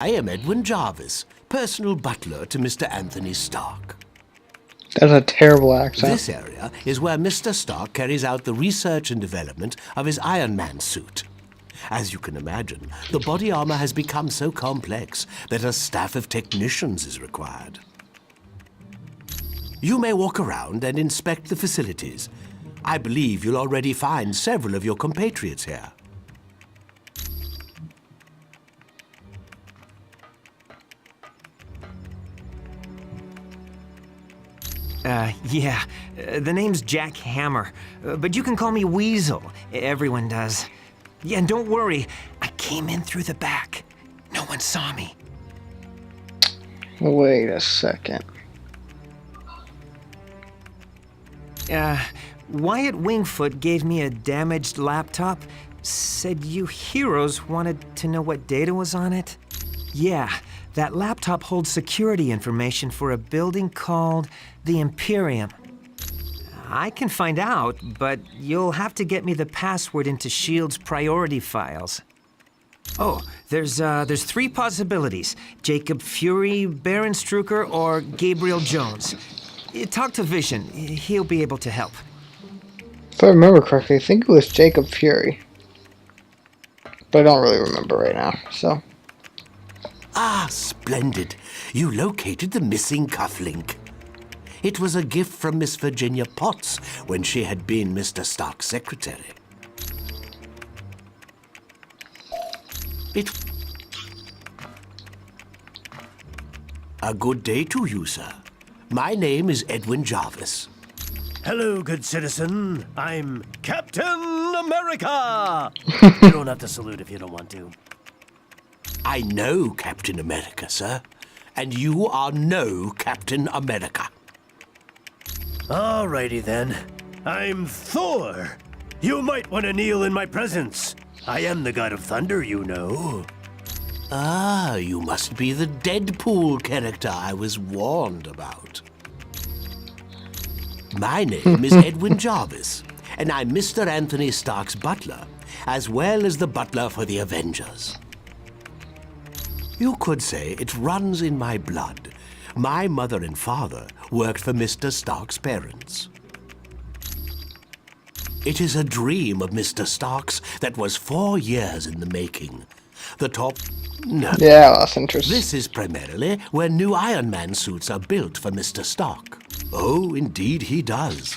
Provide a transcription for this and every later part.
I am Edwin Jarvis, personal butler to Mr. Anthony Stark. That's a terrible accent. This area is where Mr. Stark carries out the research and development of his Iron Man suit. As you can imagine, the body armor has become so complex that a staff of technicians is required. You may walk around and inspect the facilities. I believe you'll already find several of your compatriots here. The name's Jack Hammer, but you can call me Weasel. Everyone does. Yeah, and don't worry, I came in through the back. No one saw me. Wait a second. Wyatt Wingfoot gave me a damaged laptop. Said you heroes wanted to know what data was on it? Yeah, that laptop holds security information for a building called the Imperium. I can find out, but you'll have to get me the password into S.H.I.E.L.D.'s priority files. Oh, there's three possibilities. Jacob Fury, Baron Strucker, or Gabriel Jones. Talk to Vision. He'll be able to help. If I remember correctly, I think it was Jacob Fury. But I don't really remember right now, so. Ah, splendid. You located the missing cufflink. It was a gift from Miss Virginia Potts when she had been Mr. Stark's secretary. A good day to you, sir. My name is Edwin Jarvis. Hello, good citizen. I'm Captain America! You don't have to salute if you don't want to. I know Captain America, sir. And you are no Captain America. Alrighty then. I'm Thor. You might want to kneel in my presence. I am the god of thunder, you know. Ah, you must be the Deadpool character I was warned about. My name is Edwin Jarvis, and I'm Mr. Anthony Stark's butler, as well as the butler for the Avengers. You could say it runs in my blood. My mother and father worked for Mr. Stark's parents. It is a dream of Mr. Stark's that was 4 years in the making. The top... No. Yeah, that's interesting. This is primarily where new Iron Man suits are built for Mr. Stark. Oh, indeed he does.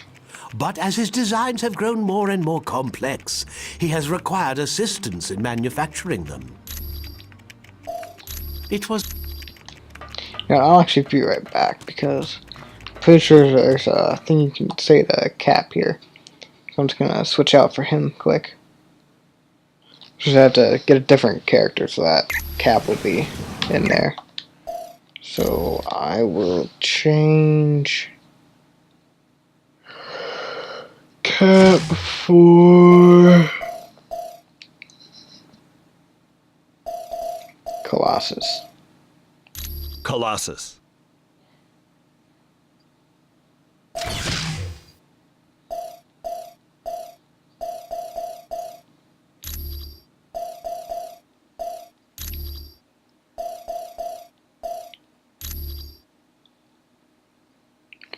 But as his designs have grown more and more complex, he has required assistance in manufacturing them. It was... Yeah, I'll actually be right back because I'm pretty sure there's a thing you can say to Cap here. So I'm just gonna switch out for him quick. Just have to get a different character so that Cap will be in there. So I will change Cap for Colossus. Colossus.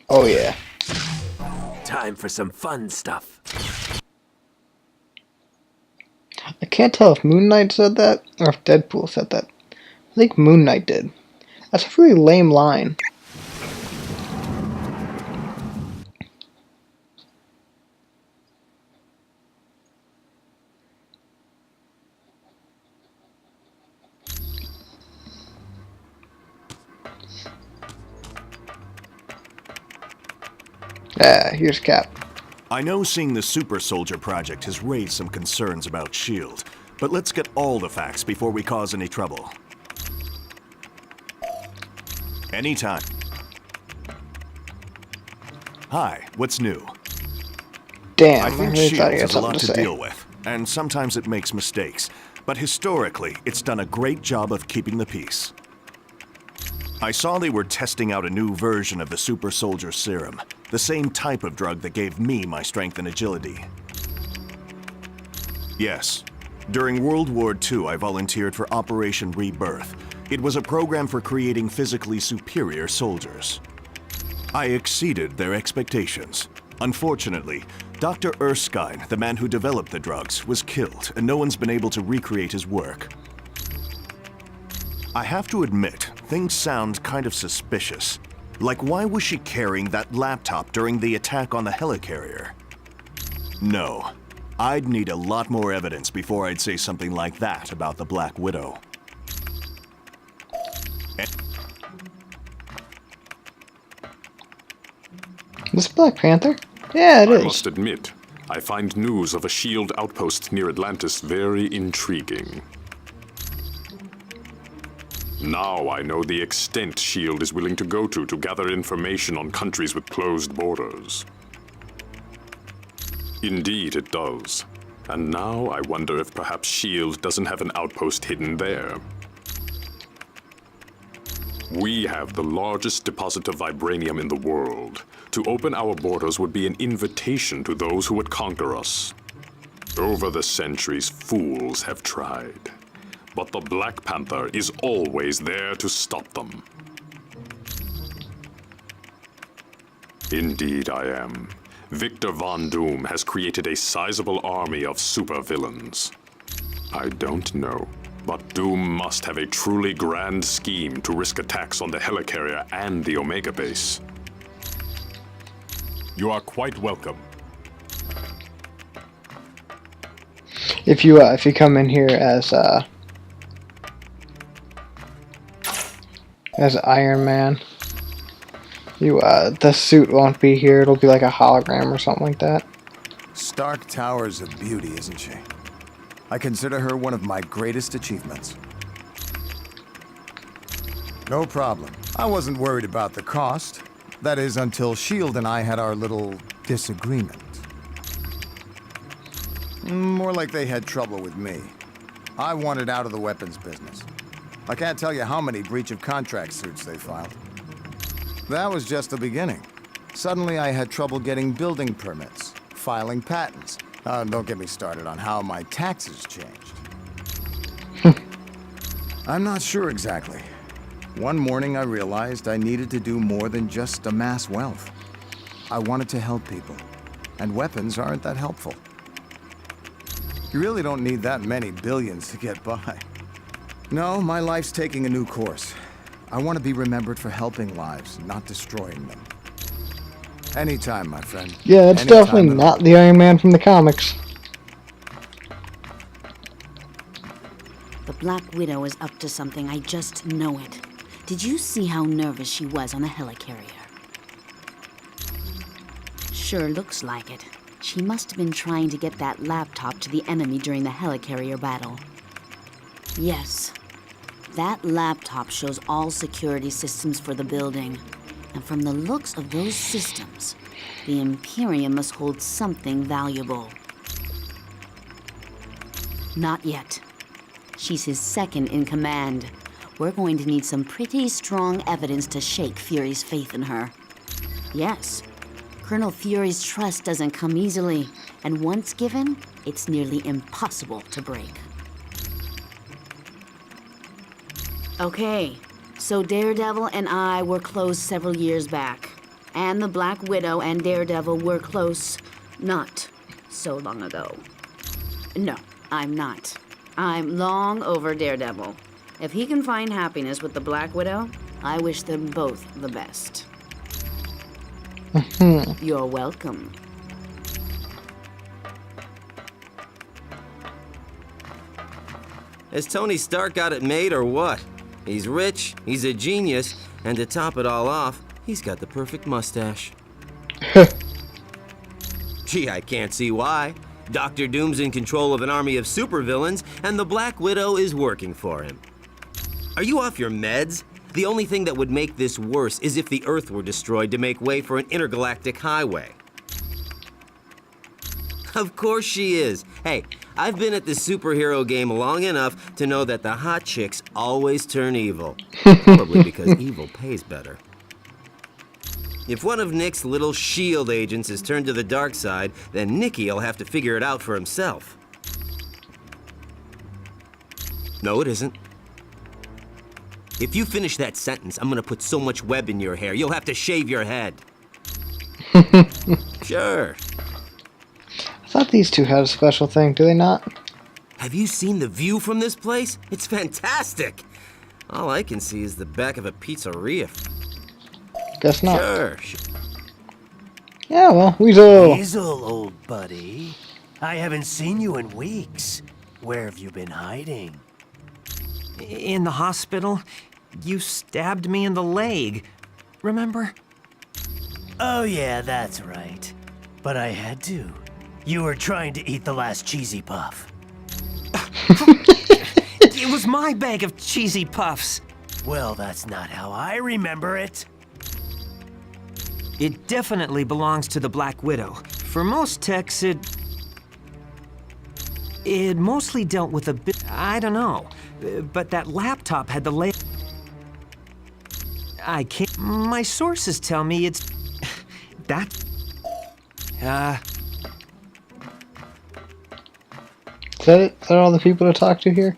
Oh yeah. Time for some fun stuff. I can't tell if Moon Knight said that or if Deadpool said that. I think Moon Knight did. That's a really lame line. Here's Cap. I know seeing the Super Soldier Project has raised some concerns about S.H.I.E.L.D., but let's get all the facts before we cause any trouble. Anytime. Hi, what's new? Damn, I think really thought S.H.I.E.L.D. he had has a lot something to to say. deal with, and sometimes it makes mistakes, but historically, it's done a great job of keeping the peace. I saw they were testing out a new version of the Super Soldier Serum, the same type of drug that gave me my strength and agility. Yes, during World War II, I volunteered for Operation Rebirth, It was a program for creating physically superior soldiers. I exceeded their expectations. Unfortunately, Dr. Erskine, the man who developed the drugs, was killed, and no one's been able to recreate his work. I have to admit, things sound kind of suspicious. Like, why was she carrying that laptop during the attack on the helicarrier? No, I'd need a lot more evidence before I'd say something like that about the Black Widow. This Black Panther? Yeah, it I is. must admit, I find news of a SHIELD outpost near Atlantis very intriguing. Now I know the extent SHIELD is willing to go to gather information on countries with closed borders. Indeed, it does. And now I wonder if perhaps SHIELD doesn't have an outpost hidden there. We have the largest deposit of vibranium in the world. To open our borders would be an invitation to those who would conquer us. Over the centuries, fools have tried. But the Black Panther is always there to stop them. Indeed I am. Victor Von Doom has created a sizable army of supervillains. I don't know, but Doom must have a truly grand scheme to risk attacks on the helicarrier and the Omega base. You are quite welcome. If you come in here as Iron Man, the suit won't be here. It'll be like a hologram or something like that. Stark Tower's a beauty, isn't she? I consider her one of my greatest achievements. No problem. I wasn't worried about the cost. That is, until S.H.I.E.L.D. and I had our little disagreement. More like they had trouble with me. I wanted out of the weapons business. I can't tell you how many breach of contract suits they filed. That was just the beginning. Suddenly I had trouble getting building permits, filing patents. Don't get me started on how my taxes changed. I'm not sure exactly. One morning I realized I needed to do more than just amass wealth. I wanted to help people, and weapons aren't that helpful. You really don't need that many billions to get by. No, my life's taking a new course. I want to be remembered for helping lives, not destroying them. Anytime, my friend. Yeah, it's Anytime definitely at not all. the Iron Man from the comics. The Black Widow is up to something, I just know it. Did you see how nervous she was on the helicarrier? Sure looks like it. She must have been trying to get that laptop to the enemy during the helicarrier battle. Yes. That laptop shows all security systems for the building. And from the looks of those systems, the Imperium must hold something valuable. Not yet. She's his second in command. We're going to need some pretty strong evidence to shake Fury's faith in her. Yes, Colonel Fury's trust doesn't come easily, and once given, it's nearly impossible to break. Okay, so Daredevil and I were close several years back, and the Black Widow and Daredevil were close not so long ago. No, I'm not. I'm long over Daredevil. If he can find happiness with the Black Widow, I wish them both the best. You're welcome. Has Tony Stark got it made or what? He's rich, he's a genius, and to top it all off, he's got the perfect mustache. Gee, I can't see why. Dr. Doom's in control of an army of supervillains, and the Black Widow is working for him. Are you off your meds? The only thing that would make this worse is if the Earth were destroyed to make way for an intergalactic highway. Of course she is. Hey, I've been at the superhero game long enough to know that the hot chicks always turn evil. Probably because evil pays better. If one of Nick's little S.H.I.E.L.D. agents is turned to the dark side, then Nicky'll have to figure it out for himself. No, it isn't. If you finish that sentence, I'm gonna put so much web in your hair, you'll have to shave your head. Sure. I thought these two had a special thing, do they not? Have you seen the view from this place? It's fantastic. All I can see is the back of a pizzeria. Guess not. Sure. Yeah, well, Weasel. Weasel, old buddy. I haven't seen you in weeks. Where have you been hiding? In the hospital, you stabbed me in the leg. Remember? Oh yeah, that's right. But I had to. You were trying to eat the last cheesy puff. It was my bag of cheesy puffs. Well, that's not how I remember it. It definitely belongs to the Black Widow. For most techs, it mostly dealt with a bit. I don't know. But that laptop had the I can't. My sources tell me it's. That. Is that it? Is that all the people to talk to here?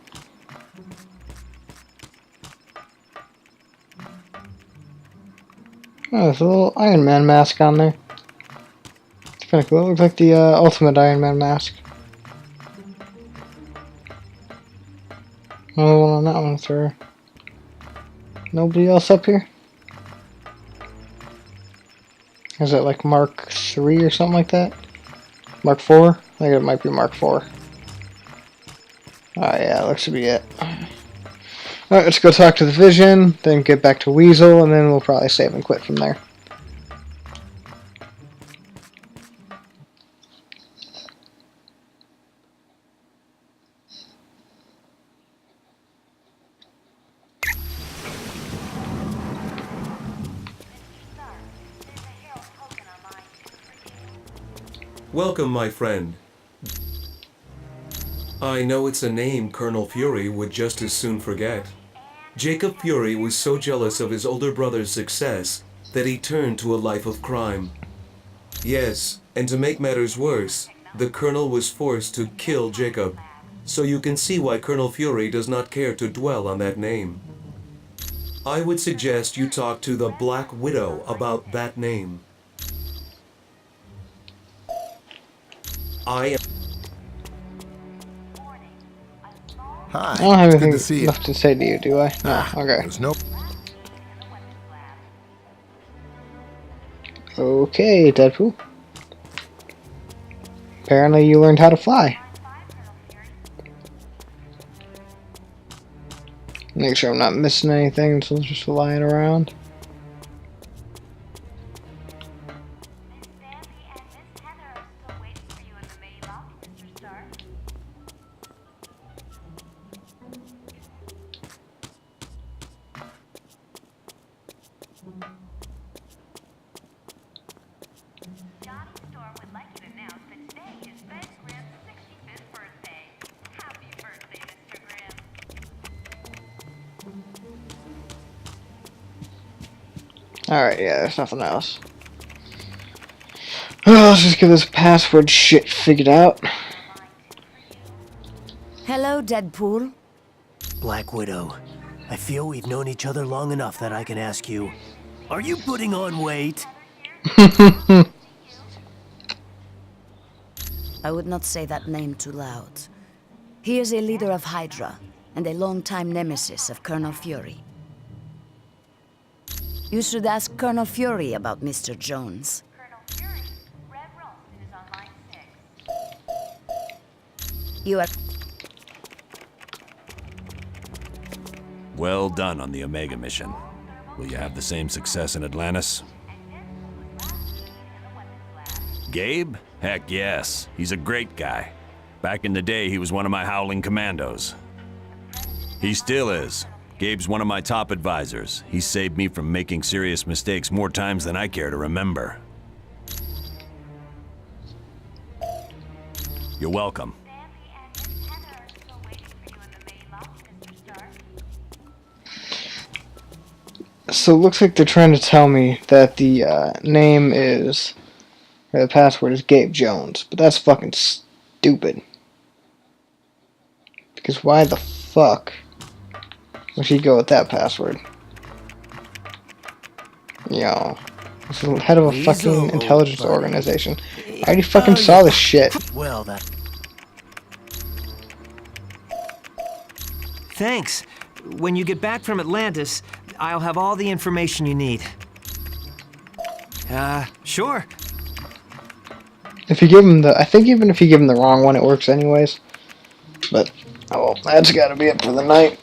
Oh, there's a little Iron Man mask on there. It's kind of cool. It looks like the Ultimate Iron Man mask. Another one on that one, sir. Nobody else up here? Is it like Mark 3 or something like that? Mark 4? I think it might be Mark 4. Oh yeah, looks to be it. Alright, let's go talk to the Vision, then get back to Weasel, and then we'll probably save and quit from there. Welcome, my friend. I know it's a name Colonel Fury would just as soon forget. Jacob Fury was so jealous of his older brother's success that he turned to a life of crime. Yes, and to make matters worse, the Colonel was forced to kill Jacob. So you can see why Colonel Fury does not care to dwell on that name. I would suggest you talk to the Black Widow about that name. I am... Hi. I don't have It's good anything to see you. left to say to you, do I? No, okay. There's no. Okay, Deadpool. Apparently you learned how to fly. Make sure I'm not missing anything, so just flying around. Alright, yeah, there's nothing else. Let's just get this password shit figured out. Hello, Deadpool. Black Widow, I feel we've known each other long enough that I can ask you, are you putting on weight? I would not say that name too loud. He is a leader of Hydra, and a longtime nemesis of Colonel Fury. You should ask Colonel Fury about Mr. Jones. Colonel Fury, Red Ralston is on line 6. You are... Well done on the Omega mission. Will you have the same success in Atlantis? Gabe? Heck yes. He's a great guy. Back in the day, he was one of my Howling Commandos. He still is. Gabe's one of my top advisors. He saved me from making serious mistakes more times than I care to remember. You're welcome. So it looks like they're trying to tell me that the name is, or the password is Gabe Jones, but that's fucking stupid. Because why the fuck We should go with that password. Yo. This is the head of a fucking intelligence organization. I already fucking saw this shit. Well, that. Thanks. When you get back from Atlantis, I'll have all the information you need. Sure. If you give him the, I think even if you give him the wrong one, it works anyways. But, oh well, that's gotta be it for the night.